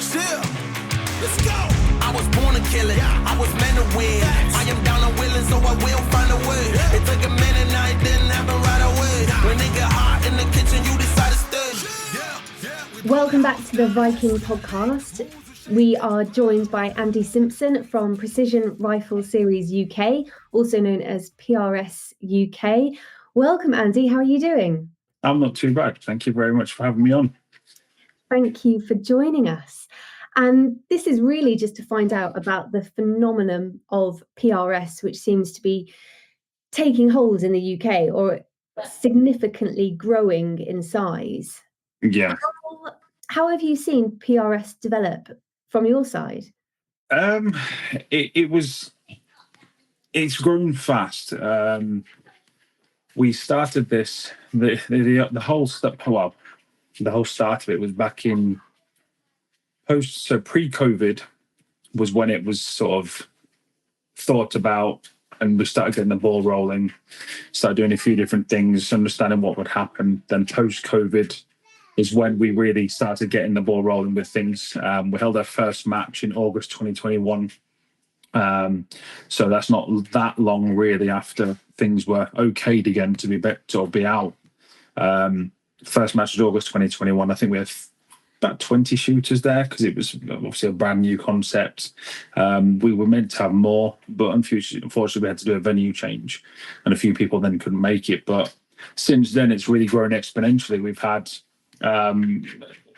Chill. Let's go. I was born to kill it. I was meant to win. I am down and willing, so I will find a way. It took a minute, now it didn't happen right away. When it got hot in the kitchen, you decide to stay. Welcome back to the Viking Podcast. We are joined by Andy Simpson from Precision Rifle Series UK, also known as PRS UK. Welcome, Andy. How are you doing? I'm not too bad. Thank you very much for having me on. Thank you for joining us. And this is really just to find out about the phenomenon of PRS, which seems to be taking hold in the UK or significantly growing in size. Yeah. How have you seen PRS develop from your side? It's grown fast. We started this, the whole start of it was back in pre-COVID was when it was sort of thought about, and we started getting the ball rolling, started doing a few different things, understanding what would happen. Then post-COVID is when we really started getting the ball rolling with things. We held our first match in August 2021. So that's not that long really after things were okayed again to be out. First match was August 2021. I think we had about 20 shooters there because it was obviously a brand new concept. We were meant to have more, but unfortunately we had to do a venue change and a few people then couldn't make it. But since then it's really grown exponentially. We've had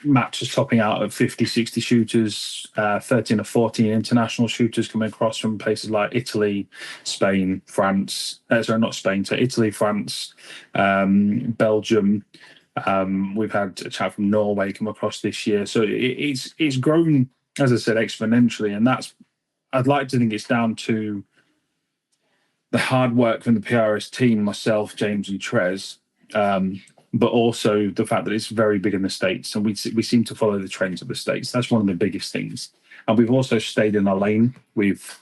matches topping out at 50, 60 shooters, 13 or 14 international shooters coming across from places like Italy, Spain, France. Italy, France, Belgium. We've had a chat from Norway come across this year. So it's grown, as I said, exponentially. And I'd like to think it's down to the hard work from the PRS team, myself, James and Trez, but also the fact that it's very big in the States, and we seem to follow the trends of the States. That's one of the biggest things. And we've also stayed in our lane. We've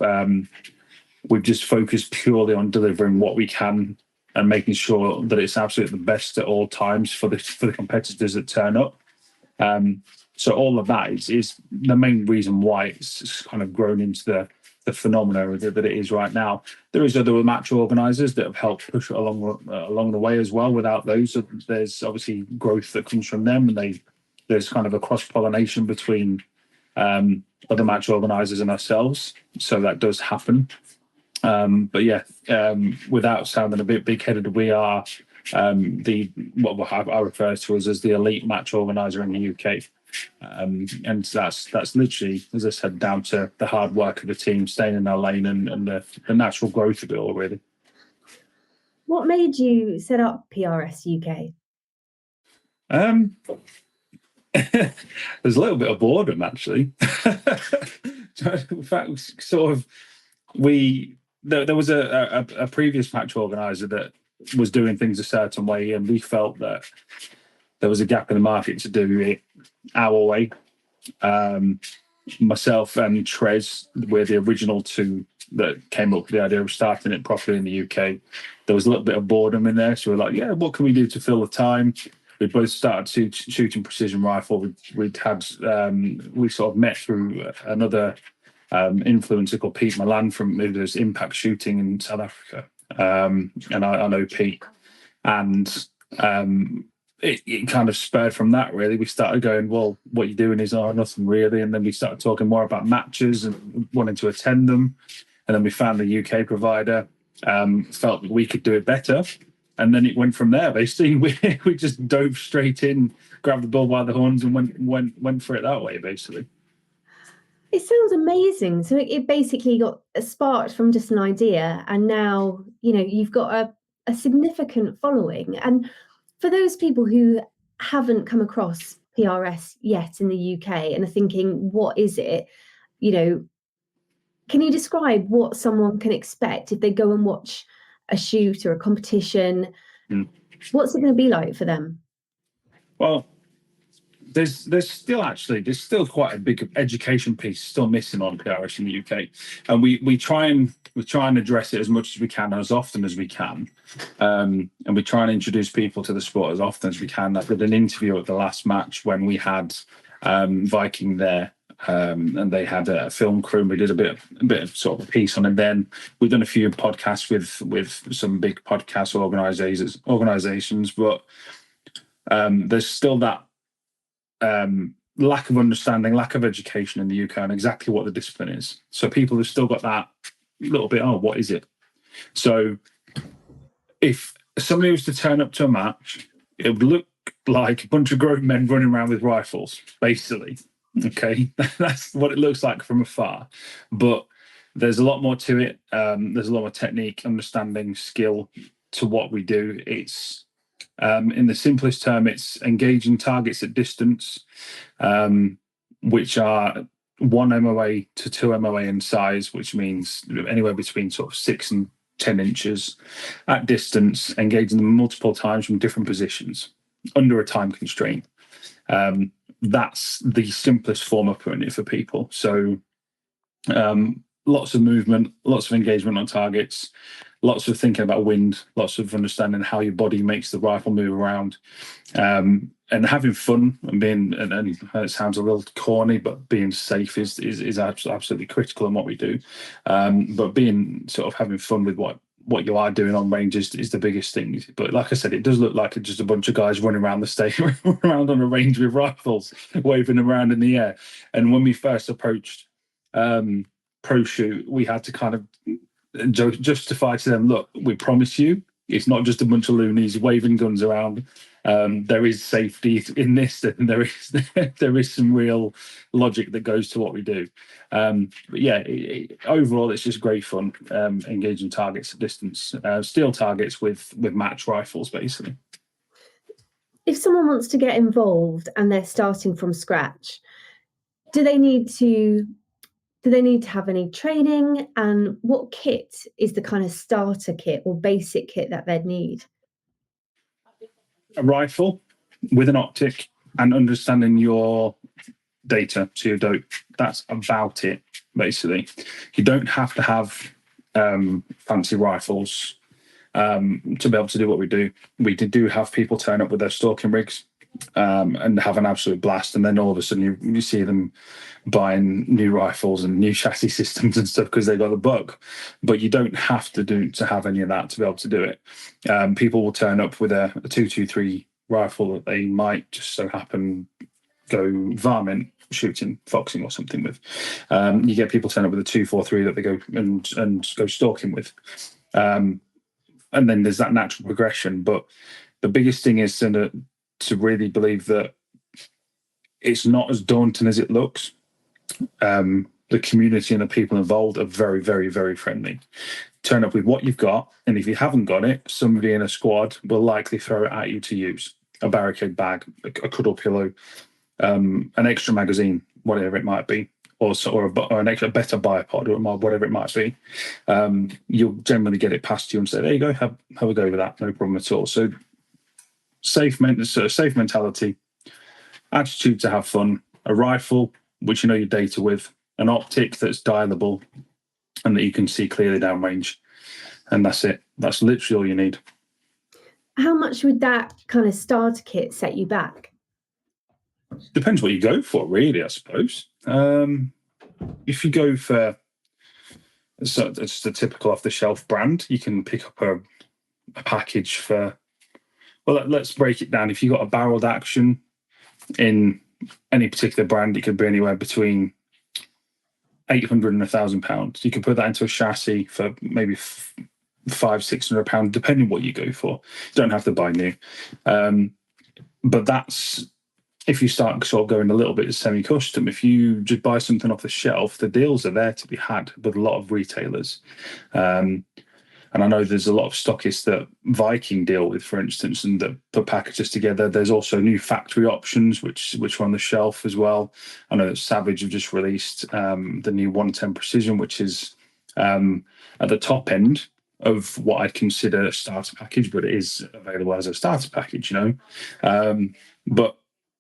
just focused purely on delivering what we can and making sure that it's absolutely the best at all times for the competitors that turn up. So all of that is the main reason why it's kind of grown into the phenomena that it is right now. There is other match organisers that have helped push it along the way as well. Without those, there's obviously growth that comes from them, and there's kind of a cross-pollination between other match organisers and ourselves. So that does happen. But yeah, without sounding a bit big-headed, we are what I refer to as the elite match organiser in the UK. And that's literally, as I said, down to the hard work of the team, staying in our lane and the natural growth of it all, really. What made you set up PRS UK? There's a little bit of boredom, actually. In fact, sort of, there was a previous match organizer that was doing things a certain way, and we felt that there was a gap in the market to do it our way. Myself and Trez were the original two that came up with the idea of starting it properly in the UK. There was a little bit of boredom in there, so we're like, yeah, what can we do to fill the time? We both started shooting precision rifle. We sort of met through another influencer called Pete Milan from there's Impact Shooting in South Africa, and I know Pete, and it kind of spurred from that, really. We started going, well, what you're doing is nothing really. And then we started talking more about matches and wanting to attend them. And then we found the UK provider, felt that we could do it better. And then it went from there, basically. We just dove straight in, grabbed the bull by the horns and went for it that way, basically. It sounds amazing. So it basically got sparked from just an idea. And now, you've got a significant following. And for those people who haven't come across PRS yet in the UK and are thinking, what is it? Can you describe what someone can expect if they go and watch a shoot or a competition? What's it going to be like for them? Well, there's still quite a big education piece still missing on PRS in the UK, and we try and address it as much as we can, as often as we can, and we try and introduce people to the sport as often as we can. I did an interview at the last match when we had Viking there, and they had a film crew. And we did a bit of sort of a piece on it. Then we've done a few podcasts with some big podcast organizations, but there's still that lack of understanding, lack of education in the UK on exactly what the discipline is. So people have still got that little bit, oh, what is it? So if somebody was to turn up to a match, it would look like a bunch of grown men running around with rifles, basically. Okay, that's what it looks like from afar. But there's a lot more to it. There's a lot more technique, understanding, skill to what we do. It's in the simplest term, it's engaging targets at distance, which are 1 MOA to 2 MOA in size, which means anywhere between sort of 6 and 10 inches at distance, engaging them multiple times from different positions under a time constraint. That's the simplest form of putting it for people. So lots of movement, lots of engagement on targets, lots of thinking about wind, lots of understanding how your body makes the rifle move around, and having fun and being, and it sounds a little corny, but being safe is absolutely critical in what we do. But being sort of having fun with what you are doing on range is the biggest thing. But like I said, it does look like just a bunch of guys running around the state, around on a range with rifles, waving them around in the air. And when we first approached Pro Shoot, we had to kind of justify to them, look, we promise you, it's not just a bunch of loonies waving guns around. There is safety in this, and there is some real logic that goes to what we do. But yeah, overall, it's just great fun, engaging targets at distance, steel targets with match rifles, basically. If someone wants to get involved and they're starting from scratch, do they need to have any training, and what kit is the kind of starter kit or basic kit that they'd need? A rifle with an optic and understanding your data, so your dope. That's about it, basically. You don't have to have fancy rifles to be able to do what we do. We do have people turn up with their stalking rigs and have an absolute blast, and then all of a sudden you see them buying new rifles and new chassis systems and stuff because they got the bug. But you don't have to have any of that to be able to do it. People will turn up with a 223 rifle that they might just so happen go varmint shooting, foxing or something with. You get people turn up with a 243 that they go and go stalking with. And then there's that natural progression. But the biggest thing is to really believe that it's not as daunting as it looks. The community and the people involved are very, very, very friendly. Turn up with what you've got, and if you haven't got it, somebody in a squad will likely throw it at you to use. A barricade bag, a cuddle pillow, an extra magazine, whatever it might be, or an extra better bipod, or whatever it might be. You'll generally get it past you and say, there you go, have a go with that, no problem at all. So safe mentality, attitude to have fun, a rifle, which you know your data with, an optic that's dialable and that you can see clearly downrange. And that's it. That's literally all you need. How much would that kind of starter kit set you back? Depends what you go for, really, I suppose. If you go for just a typical off-the-shelf brand, you can pick up a package for, well, let's break it down. If you've got a barreled action in any particular brand, it could be anywhere between £800 and £1,000. You can put that into a chassis for maybe £500-600, depending what you go for. You don't have to buy new. But that's if you start sort of going a little bit semi-custom. If you just buy something off the shelf, the deals are there to be had with a lot of retailers. And I know there's a lot of stockists that Viking deal with, for instance, and that put packages together. There's also new factory options, which are on the shelf as well. I know that Savage have just released the new 110 Precision, which is at the top end of what I'd consider a starter package, but it is available as a starter package, but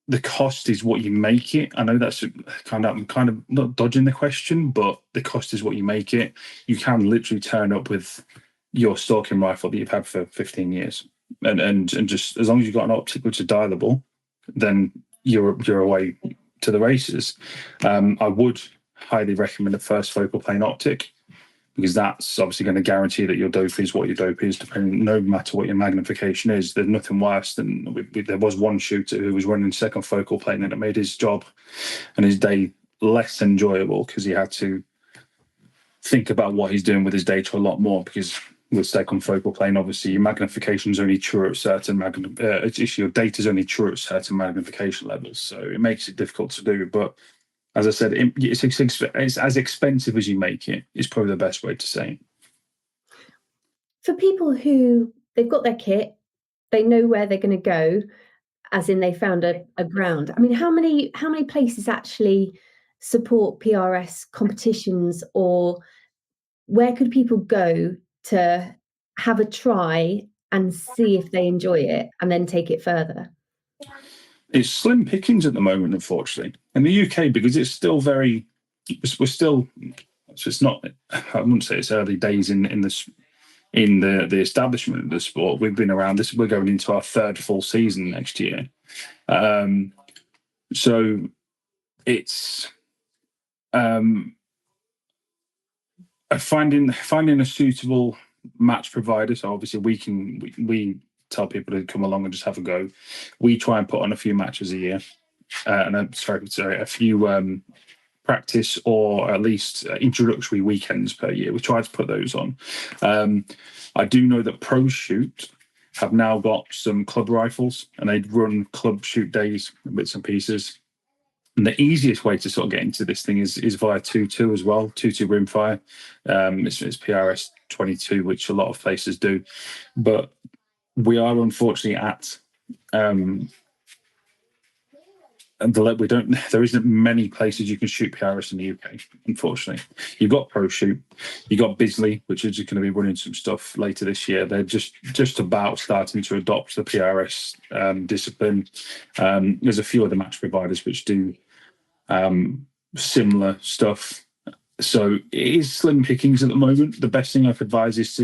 the cost is what you make it. I know that's I'm kind of not dodging the question, but the cost is what you make it. You can literally turn up with your stalking rifle that you've had for 15 years, and just as long as you've got an optic which is dialable, then you're away to the races. I would highly recommend a first focal plane optic, because that's obviously going to guarantee that your dope is what your dope is, depending, no matter what your magnification is. There's nothing worse than there was one shooter who was running second focal plane, and it made his job and his day less enjoyable because he had to think about what he's doing with his data a lot more, because with second focal plane, obviously your magnification is only true at certain your data is only true at certain magnification levels, so it makes it difficult to do. But as I said, it's as expensive as you make it. Is probably the best way to say it. For people who they've got their kit, they know where they're going to go, as in they found a ground. I mean, how many places actually support PRS competitions, or where could people go to have a try and see if they enjoy it and then take it further? It's slim pickings at the moment, unfortunately, in the UK, because it's still so it's not, I wouldn't say it's early days in the establishment of the sport. We've been around this. We're going into our third full season next year. So it's finding a suitable match provider. So obviously we tell people to come along and just have a go. We try and put on a few matches a year, a few practice or at least introductory weekends per year. We try to put those on. I do know that Pro Shoot have now got some club rifles, and they run club shoot days, bits and pieces. And the easiest way to sort of get into this thing is via 2.2 as well, 2.2 rimfire. It's PRS 22, which a lot of places do. But we are unfortunately at there isn't many places you can shoot PRS in the UK, unfortunately. You've got Pro Shoot, you've got Bisley, which is going to be running some stuff later this year. They're just about starting to adopt the PRS discipline. There's a few other match providers which do similar stuff. So it is slim pickings at the moment. The best thing I could advise is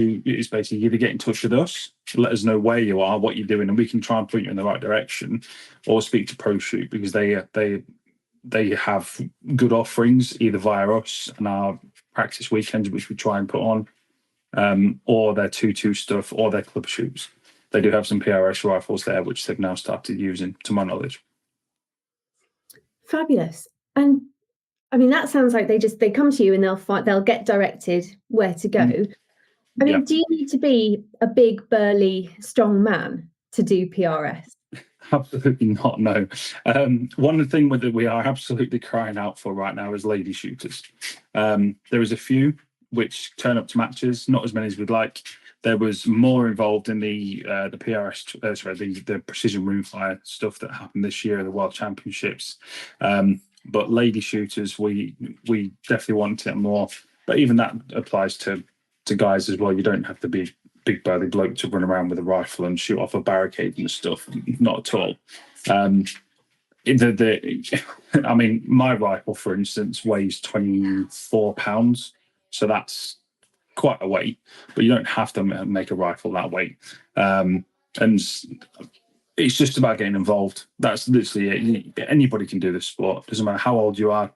basically either get in touch with us, let us know where you are, what you're doing, and we can try and point you in the right direction, or speak to Pro Shoot, because they have good offerings either via us and our practice weekends, which we try and put on, or their 2.2 stuff, or their club shoots. They do have some PRS rifles there, which they've now started using, to my knowledge. Fabulous. And I mean, that sounds like they come to you and they'll get directed where to go. I mean, Do you need to be a big, burly, strong man to do PRS? Absolutely not, no. One thing that we are absolutely crying out for right now is lady shooters. There is a few which turn up to matches, not as many as we'd like. There was more involved in the PRS, the precision rimfire stuff that happened this year at the World Championships. But lady shooters, we definitely want it more. But even that applies to guys as well. You don't have to be a big burly bloke to run around with a rifle and shoot off a barricade and stuff. Not at all. I mean, my rifle, for instance, weighs 24 pounds. So that's quite a weight. But you don't have to make a rifle that weight. And it's just about getting involved. That's literally it. Anybody can do this sport. Doesn't matter how old you are,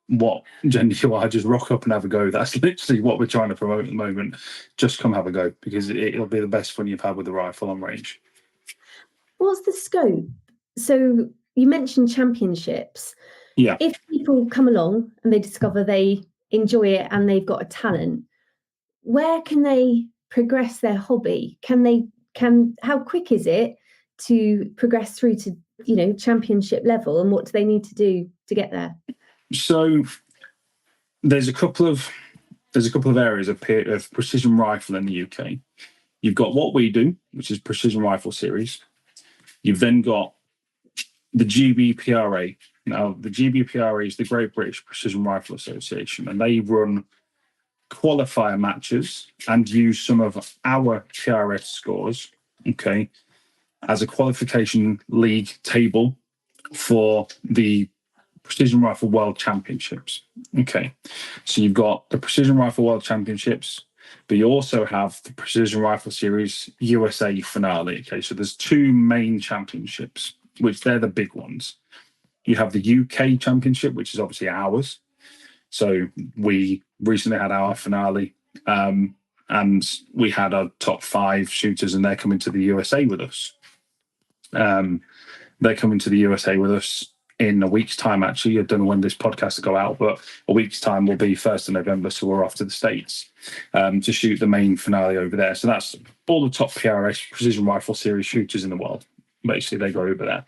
what gender you are, just rock up and have a go. That's literally what we're trying to promote at the moment. Just come have a go, because it'll be the best fun you've had with a rifle on range. What's the scope? So you mentioned championships. Yeah. If people come along and they discover they enjoy it and they've got a talent, where can they progress their hobby? How quick is it to progress through to, championship level, and what do they need to do to get there? So there's a couple of areas of precision rifle in the UK. You've got what we do, which is precision rifle series. You've then got the GBPRA. Now, the GBPRA is the Great British Precision Rifle Association, and they run qualifier matches and use some of our PRS scores, as a qualification league table for the Precision Rifle World Championships. So you've got the Precision Rifle World Championships, but you also have the Precision Rifle Series USA finale. So there's two main championships, which they're the big ones. You have the UK Championship, which is obviously ours. So we recently had our finale, and we had our top 5 shooters, and they're coming to the USA with us. They're coming to the USA with us in a week's time, actually. I don't know when this podcast will go out, but a week's time will be 1st of November, so we're off to the States to shoot the main finale over there. So that's all the top PRS Precision Rifle Series shooters in the world. Basically, they go over there.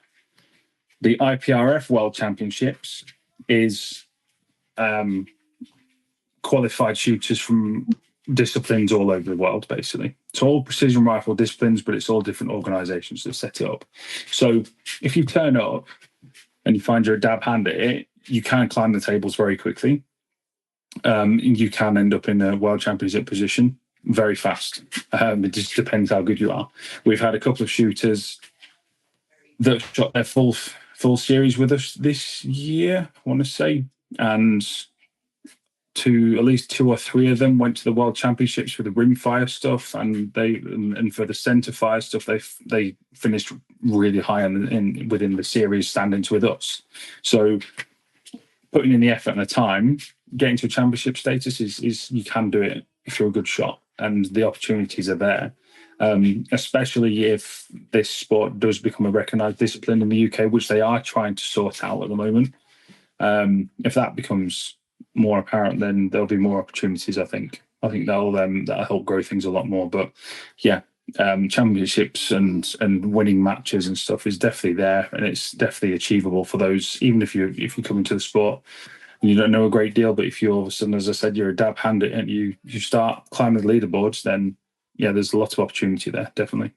The IPRF World Championships is qualified shooters from disciplines all over the world, basically. It's all precision rifle disciplines, but it's all different organizations that set it up. So if you turn up and you find you're a dab hand at it, you can climb the tables very quickly. You can end up in a world championship position very fast. It just depends how good you are. We've had a couple of shooters that shot their full series with us this year, I want to say, and at least 2 or 3 of them went to the World Championships for the rimfire stuff, and for the center fire stuff, they finished really high within the series standings with us. So putting in the effort and the time, getting to a championship status is you can do it if you're a good shot, and the opportunities are there. Especially if this sport does become a recognised discipline in the UK, which they are trying to sort out at the moment. If that becomes more apparent, then there'll be more opportunities. I think that'll help grow things a lot more. But yeah, championships and winning matches and stuff is definitely there, and it's definitely achievable for those. Even if you come into the sport and you don't know a great deal, but if you all of a sudden, as I said, you're a dab hand at it and you start climbing the leaderboards, then yeah, there's a lot of opportunity there, definitely.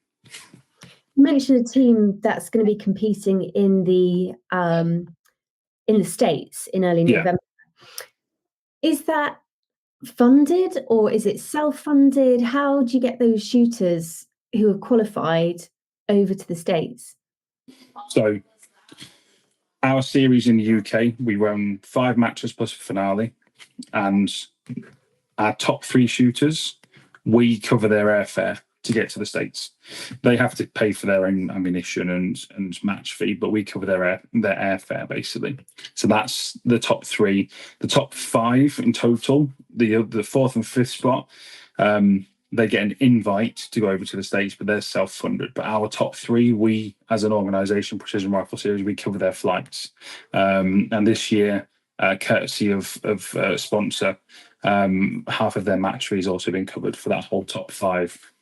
You mentioned a team that's going to be competing in the States in early November. Is that funded or is it self-funded? How do you get those shooters who have qualified over to the States? So our series in the UK, we run 5 matches plus a finale, and our top 3 shooters, we cover their airfare to get to the States. They have to pay for their own ammunition and match fee, but we cover their airfare, basically. So that's the top 3. The top 5 in total, the 4th and 5th spot, they get an invite to go over to the States, but they're self-funded. But our top 3, we, as an organisation, Precision Rifle Series, we cover their flights. And this year, courtesy of a sponsor, half of their match fee has also been covered for that whole top 5.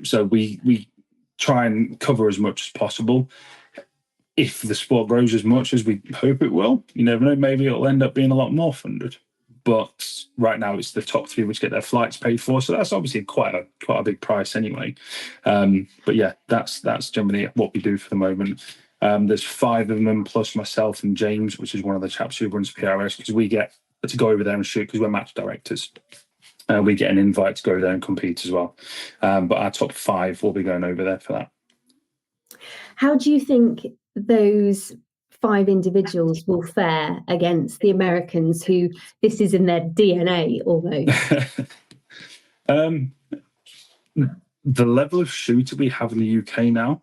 So we try and cover as much as possible. If the sport grows as much as we hope it will, you never know, maybe it'll end up being a lot more funded. But right now it's the top 3 which get their flights paid for. So that's obviously quite a big price anyway. But yeah, that's generally what we do for the moment. There's 5 of them plus myself and James, which is one of the chaps who runs PRS, because we get to go over there and shoot because we're match directors. We get an invite to go there and compete as well. But our top 5 will be going over there for that. How do you think those 5 individuals will fare against the Americans, who this is in their DNA almost? The level of shooter we have in the UK now,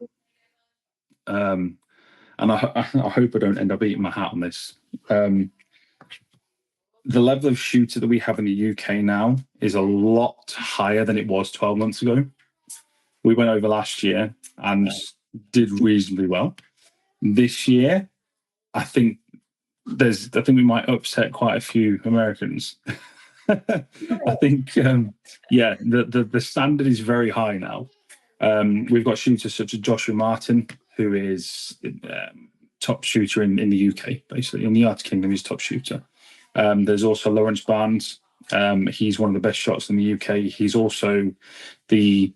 and I hope I don't end up eating my hat on this. The level of shooter that we have in the UK now is a lot higher than it was 12 months ago. We went over last year and did reasonably well. This year, I think we might upset quite a few Americans. I think, the standard is very high now. We've got shooters such as Joshua Martin, who is top shooter in the UK, basically. In the United Kingdom, he's top shooter. There's also Lawrence Barnes. He's one of the best shots in the UK. He's also the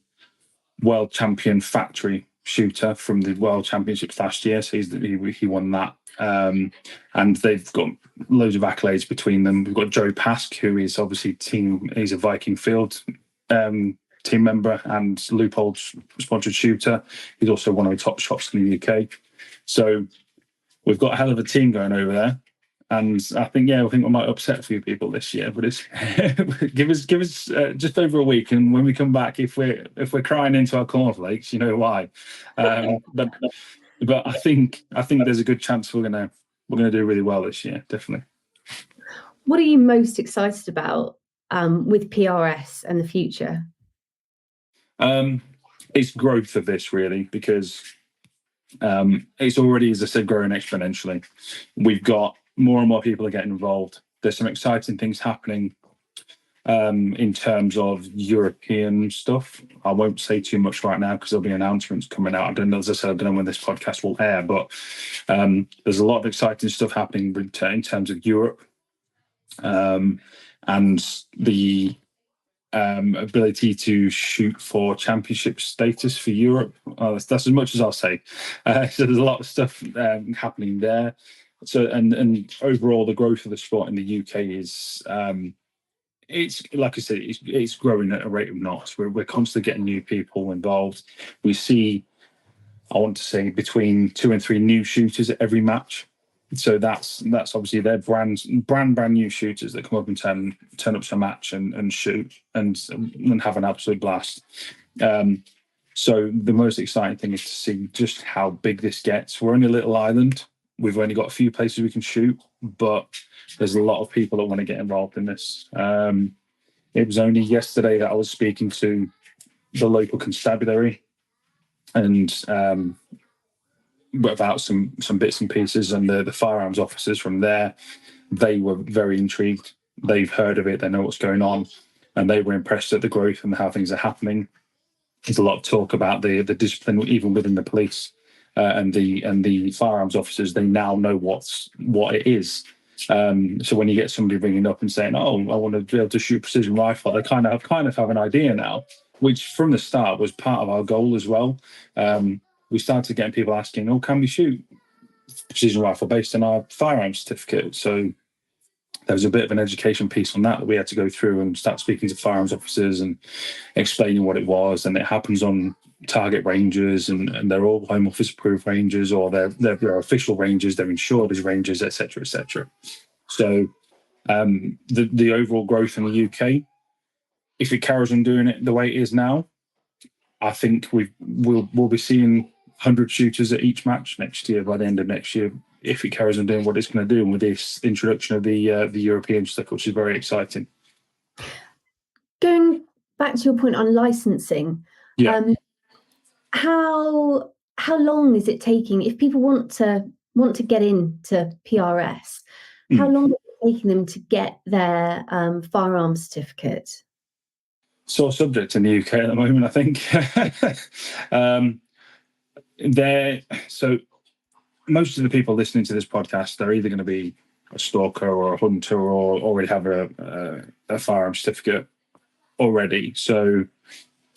world champion factory shooter from the World Championships last year. So he won that. And they've got loads of accolades between them. We've got Joe Pask, who is obviously he's a Viking Field team member and Loophole sponsored shooter. He's also one of the top shots in the UK. So we've got a hell of a team going over there. And I think we might upset a few people this year, but it's give us just over a week, and when we come back, if we're crying into our cornflakes, you know why. But I think there's a good chance we're gonna we're going to do really well this year, definitely. What are you most excited about with PRS and the future? It's growth of this, really, because it's already, as I said, growing exponentially. We've got more and more people are getting involved. There's some exciting things happening in terms of European stuff. I won't say too much right now because there'll be announcements coming out. I don't know, as I said, I don't know when this podcast will air, but there's a lot of exciting stuff happening in terms of Europe, and the ability to shoot for championship status for Europe. That's as much as I'll say. So there's a lot of stuff happening there. So and overall, the growth of the sport in the UK is it's, like I said, it's growing at a rate of knots. We're constantly getting new people involved. We see, I want to say, between 2 and 3 new shooters at every match. So that's obviously they're brand new shooters that come up and turn up to a match and shoot and have an absolute blast. So the most exciting thing is to see just how big this gets. We're only a little island. We've only got a few places we can shoot, but there's a lot of people that want to get involved in this. It was only yesterday that I was speaking to the local constabulary and about some bits and pieces, and the firearms officers from there, they were very intrigued. They've heard of it, they know what's going on, and they were impressed at the growth and how things are happening. There's a lot of talk about the discipline even within the police and the firearms officers. They now know what it is. So when you get somebody ringing up and saying, "Oh, I want to be able to shoot precision rifle," they kind of have an idea now, which from the start was part of our goal as well. We started getting people asking, "Oh, can we shoot precision rifle based on our firearms certificate?" So there was a bit of an education piece on that we had to go through and start speaking to firearms officers and explaining what it was. And it happens on target ranges, and they're all Home Office approved ranges, or they're official ranges, they're insured as ranges, etc., etc. So the overall growth in the UK, if it carries on doing it the way it is now, I think we'll be seeing 100 shooters at each match next year, by the end of next year, if it carries on doing what it's going to do, and with this introduction of the European stuff, which is very exciting. Going back to your point on licensing, how long is it taking if people want to get into PRS? How long is it taking them to get their firearms certificate? Sore subject in the UK at the moment, I think. So most of the people listening to this podcast, they're either going to be a stalker or a hunter or already have a firearms certificate already. So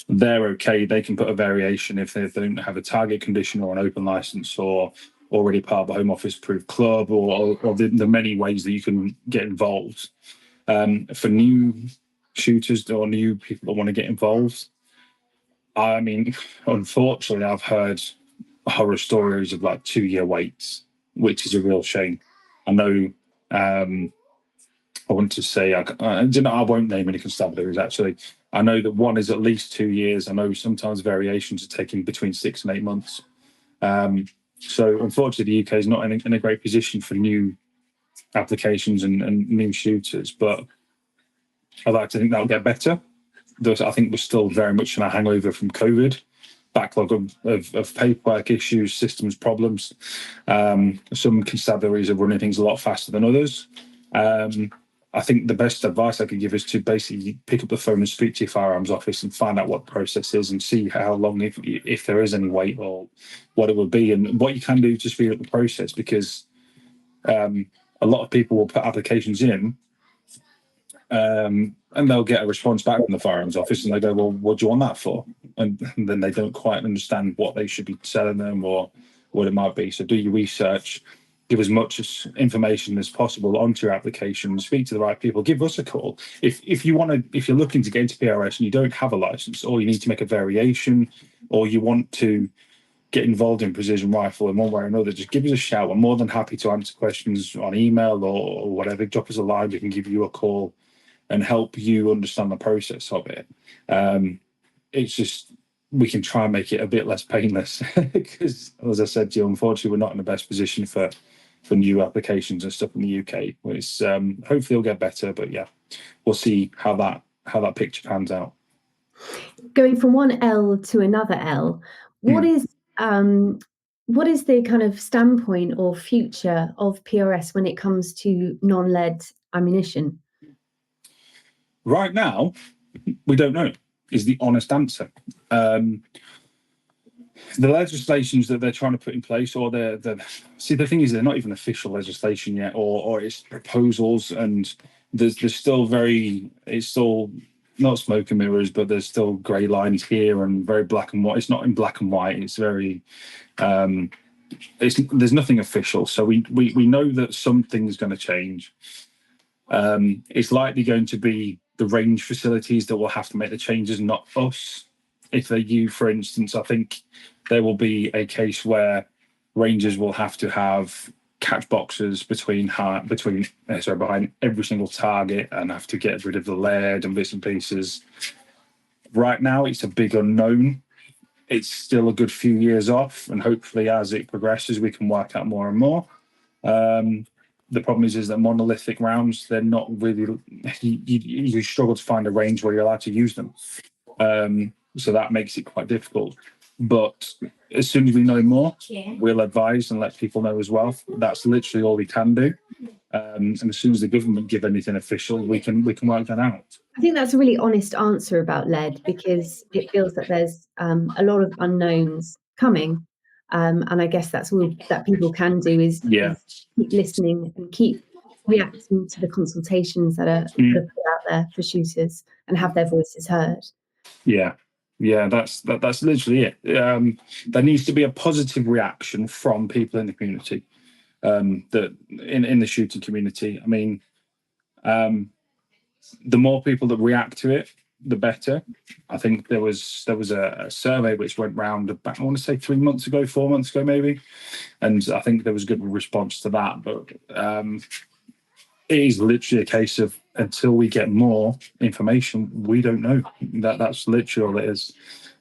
they're okay. They can put a variation if they don't have a target condition or an open license or already part of a Home Office approved club or the many ways that you can get involved. For new shooters or new people that want to get involved, I mean, unfortunately, I've heard horror stories of like 2-year waits, which is a real shame. I know. I want to say I won't name any constabularies. Actually, I know that one is at least 2 years. I know sometimes variations are taking between 6 and 8 months. So unfortunately, the UK is not in a great position for new applications and new shooters. But I'd like to think that'll get better. I think we're still very much in a hangover from COVID, backlog of paperwork issues, systems problems. Some constabularies are running things a lot faster than others. I think the best advice I could give is to basically pick up the phone and speak to your firearms office and find out what the process is and see how long, if there is any wait, or what it would be and what you can do to speed up the process, because a lot of people will put applications in and they'll get a response back from the firearms office and they go, "Well, what do you want that for?" And then they don't quite understand what they should be selling them or what it might be. So do your research, give as much information as possible onto your application, speak to the right people, give us a call. If you're looking to get into PRS and you don't have a license, or you need to make a variation, or you want to get involved in precision rifle in one way or another, just give us a shout. I'm more than happy to answer questions on email or whatever. Drop us a line, we can give you a call and help you understand the process of it. It's just, we can try and make it a bit less painless because, as I said to you, unfortunately, we're not in the best position for new applications and stuff in the UK. It's hopefully it'll get better, but yeah, we'll see how that picture pans out. Going from one L to another L, what is the kind of standpoint or future of PRS when it comes to non-lead ammunition? Right now, we don't know, is the honest answer. The legislations that they're trying to put in place, or the thing is, they're not even official legislation yet, or it's proposals, and there's still it's still not smoke and mirrors, but there's still grey lines here and very black and white. It's not in black and white. It's very there's nothing official, so we know that something's going to change. It's likely going to be the range facilities that will have to make the changes, not us. If they're you, for instance, I think there will be a case where rangers will have to have catch boxes behind every single target and have to get rid of the lead and bits and pieces. Right now, it's a big unknown. It's still a good few years off, and hopefully as it progresses, we can work out more and more. The problem is that monolithic rounds, they're not really, you struggle to find a range where you're allowed to use them. So that makes it quite difficult. But as soon as we know more, we'll advise and let people know as well. That's literally all we can do. And as soon as the government give anything official, we can work that out. I think that's a really honest answer about lead, because it feels that there's a lot of unknowns coming. And I guess that's all that people can do is keep listening and keep reacting to the consultations that are put out there for shooters and have their voices heard. Yeah, that's literally it. There needs to be a positive reaction from people in the community, that in the shooting community. I mean, the more people that react to it, the better. I think there was a survey which went round about, I want to say 4 months ago maybe, and I think there was a good response to that. But it is literally a case of, until we get more information, we don't know. That's literally all it is.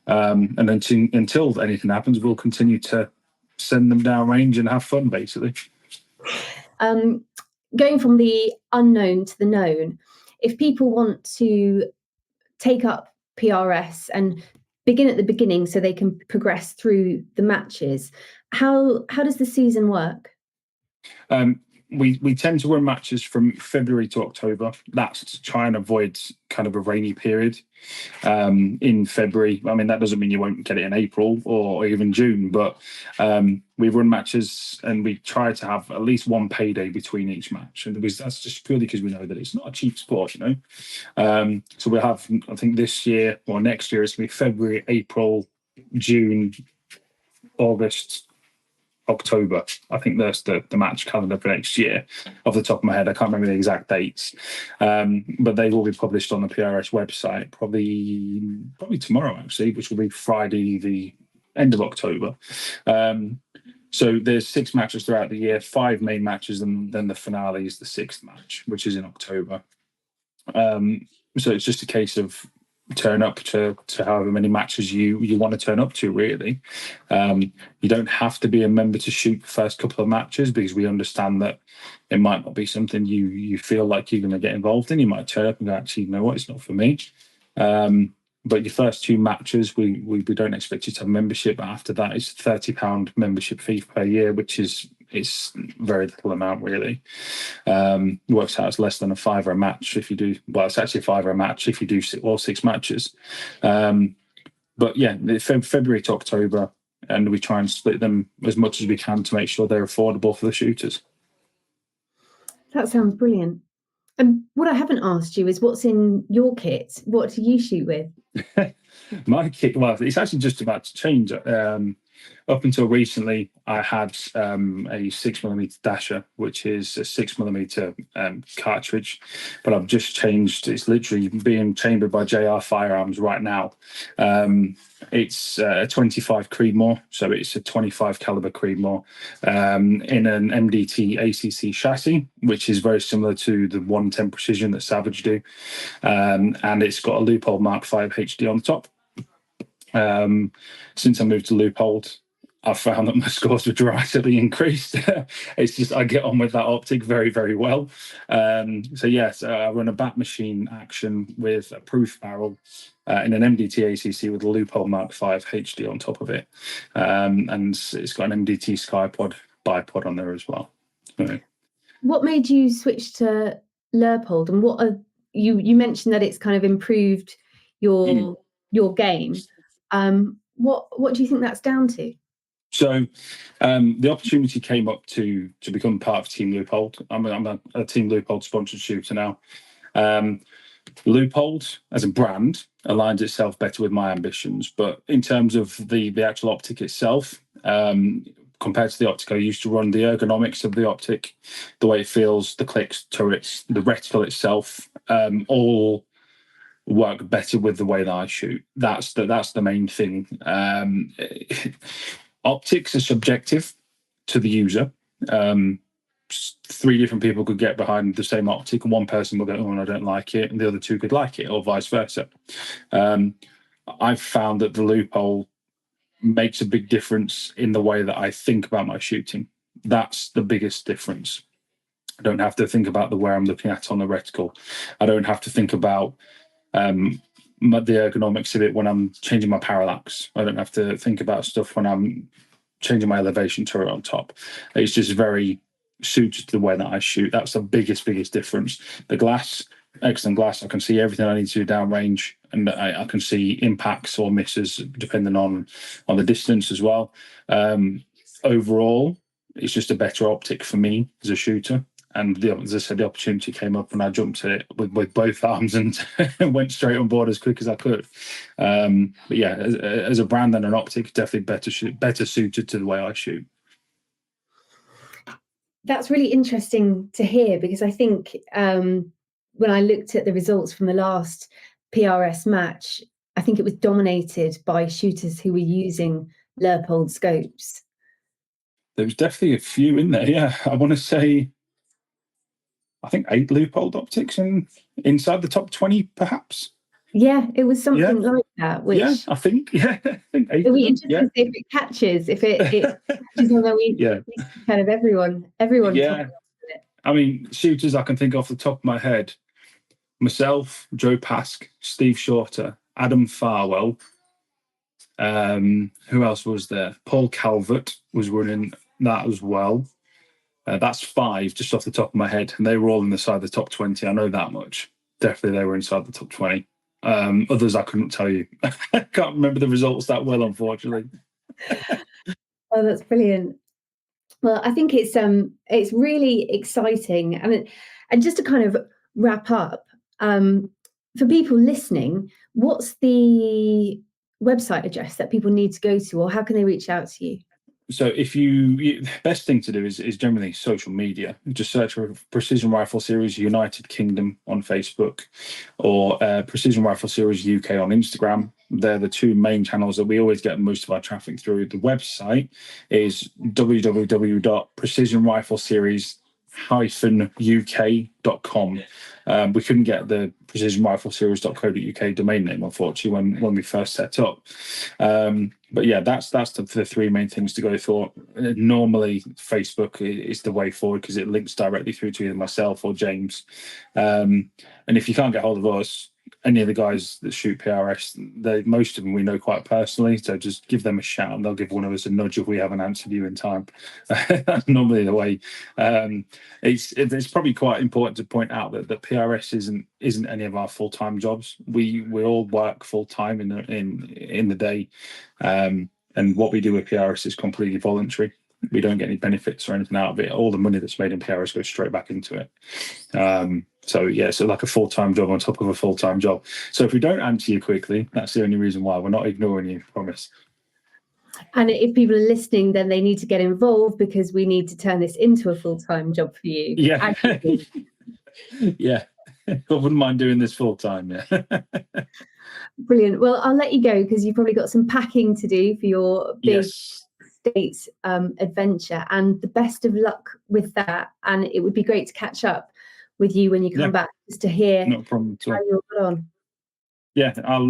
And then until anything happens, we'll continue to send them downrange and have fun, basically. Going from the unknown to the known, if people want to take up PRS and begin at the beginning so they can progress through the matches, how does the season work? We tend to run matches from February to October. That's to try and avoid kind of a rainy period in February. I mean, that doesn't mean you won't get it in April or even June, but we run matches and we try to have at least one payday between each match. And that's just purely because we know that it's not a cheap sport, you know. So we'll have, I think this year or next year, it's going to be February, April, June, August, October. I think that's the match calendar for next year. Off the top of my head, I can't remember the exact dates, but they will be published on the PRS website probably tomorrow, actually, which will be Friday, the end of October. So there's 6 matches throughout the year, 5 main matches, and then the finale is the 6th match, which is in October. So it's just a case of turn up to however many matches you want to turn up to, really. You don't have to be a member to shoot the first couple of matches, because we understand that it might not be something you feel like you're going to get involved in. You might turn up and go, actually, you know what, it's not for me. But your first 2 matches, we don't expect you to have membership. But after that, it's a £30 membership fee per year, which is very little amount, really. It works out as less than a £5 a match if you do. Well, it's actually a £5 a match if you do all 6 matches. But yeah, February to October, and we try and split them as much as we can to make sure they're affordable for the shooters. That sounds brilliant. And what I haven't asked you is, what's in your kit? What do you shoot with? My kit, well, it's actually just about to change. Up until recently, I had a 6mm dasher, which is a 6mm cartridge, but I've just changed. It's literally being chambered by JR Firearms right now. It's a 25 Creedmoor, so it's a 25 caliber Creedmoor in an MDT ACC chassis, which is very similar to the 110 Precision that Savage do, and it's got a Leupold Mark V HD on the top. Since I moved to Leupold, I found that my scores were drastically increased. It's just I get on with that optic very, very well. So yes, I run a bat machine action with a proof barrel in an MDT ACC with a loophole Mark 5 HD on top of it, and it's got an MDT Skypod bipod on there as well. So, What made you switch to Leupold, and what are you mentioned that it's kind of improved your game. What do you think that's down to? So the opportunity came up to become part of Team Leupold. I'm a Team Leupold sponsored shooter now. Leupold as a brand aligns itself better with my ambitions, but in terms of the actual optic itself, compared to the optic I used to run, the ergonomics of the optic, the way it feels, the clicks, turrets, the reticle itself, all work better with the way that I shoot. That's the main thing. Optics are subjective to the user. 3 different people could get behind the same optic, and one person will go, "Oh, I don't like it," and the other 2 could like it, or vice versa. I've found that the Leupold makes a big difference in the way that I think about my shooting. That's the biggest difference. I don't have to think about the where I'm looking at on the reticle. I don't have to think about the ergonomics of it when I'm changing my parallax. I don't have to think about stuff when I'm changing my elevation turret on top. It's just very suited to the way that I shoot. That's the biggest difference. The glass, excellent glass. I can see everything I need to do downrange, and I can see impacts or misses depending on the distance as well. Overall, it's just a better optic for me as a shooter. And as I said, the opportunity came up and I jumped at it with both arms and went straight on board as quick as I could. But yeah, as a brand and an optic, definitely better suited to the way I shoot. That's really interesting to hear, because I think when I looked at the results from the last PRS match, I think it was dominated by shooters who were using Leupold scopes. There was definitely a few in there, yeah. I want to say, I think 8 Leupold optics inside the top 20, perhaps. Yeah, it was something like that. Which I think 8. It'll be interesting to see if it catches. If it catches on the kind of everyone. Yeah, I mean, shooters I can think off the top of my head: myself, Joe Pask, Steve Shorter, Adam Farwell. Who else was there? Paul Calvert was running that as well. That's 5 just off the top of my head, and they were all inside the top 20. I know that much. Definitely they were inside the top 20. Others I couldn't tell you. I can't remember the results that well, unfortunately. Oh, that's brilliant. Well, I think it's really exciting, and just to kind of wrap up, for people listening, what's the website address that people need to go to, or how can they reach out to you? So if the best thing to do is generally social media. Just search for Precision Rifle Series United Kingdom on Facebook, or Precision Rifle Series UK on Instagram. They're the 2 main channels that we always get most of our traffic through. The website is www.precisionrifleseries-uk.com. We couldn't get the precisionrifleseries.co.uk domain name, unfortunately, when we first set up. But yeah, that's the 3 main things to go for. Normally, Facebook is the way forward because it links directly through to either myself or James. And if you can't get hold of us, any of the guys that shoot PRS, most of them we know quite personally, so just give them a shout and they'll give one of us a nudge if we haven't answered you in time. That's normally the way. It's probably quite important to point out that PRS isn't any of our full-time jobs. We all work full-time in the day, and what we do with PRS is completely voluntary. We don't get any benefits or anything out of it. All the money that's made in PRS goes straight back into it. So like a full-time job on top of a full-time job. So if we don't answer you quickly, that's the only reason why. We're not ignoring you, promise. And if people are listening, then they need to get involved, because we need to turn this into a full-time job for you. Yeah. Yeah. I wouldn't mind doing this full-time, yeah. Brilliant. Well, I'll let you go because you've probably got some packing to do for your big States adventure, and the best of luck with that. And it would be great to catch up with you when you come back, just to hear not a problem at all. how you're on. Yeah, I'll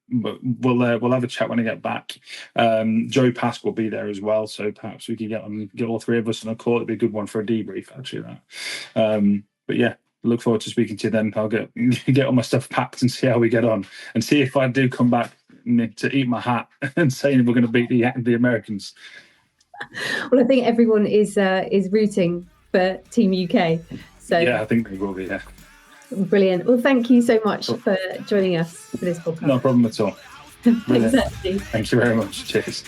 but we'll have a chat when I get back. Joe Pask will be there as well, so perhaps we could get all three of us on a call. It'd be a good one for a debrief, actually. That. But yeah, look forward to speaking to you then. I'll get all my stuff packed and see how we get on, and see if I do come back to eat my hat and saying we're going to beat the Americans. Well, I think everyone is rooting for Team UK. So yeah, I think they will be. Yeah. Brilliant. Well, thank you so much for joining us for this podcast. No problem at all. Thanks, Ashley. Thank you very much. Cheers.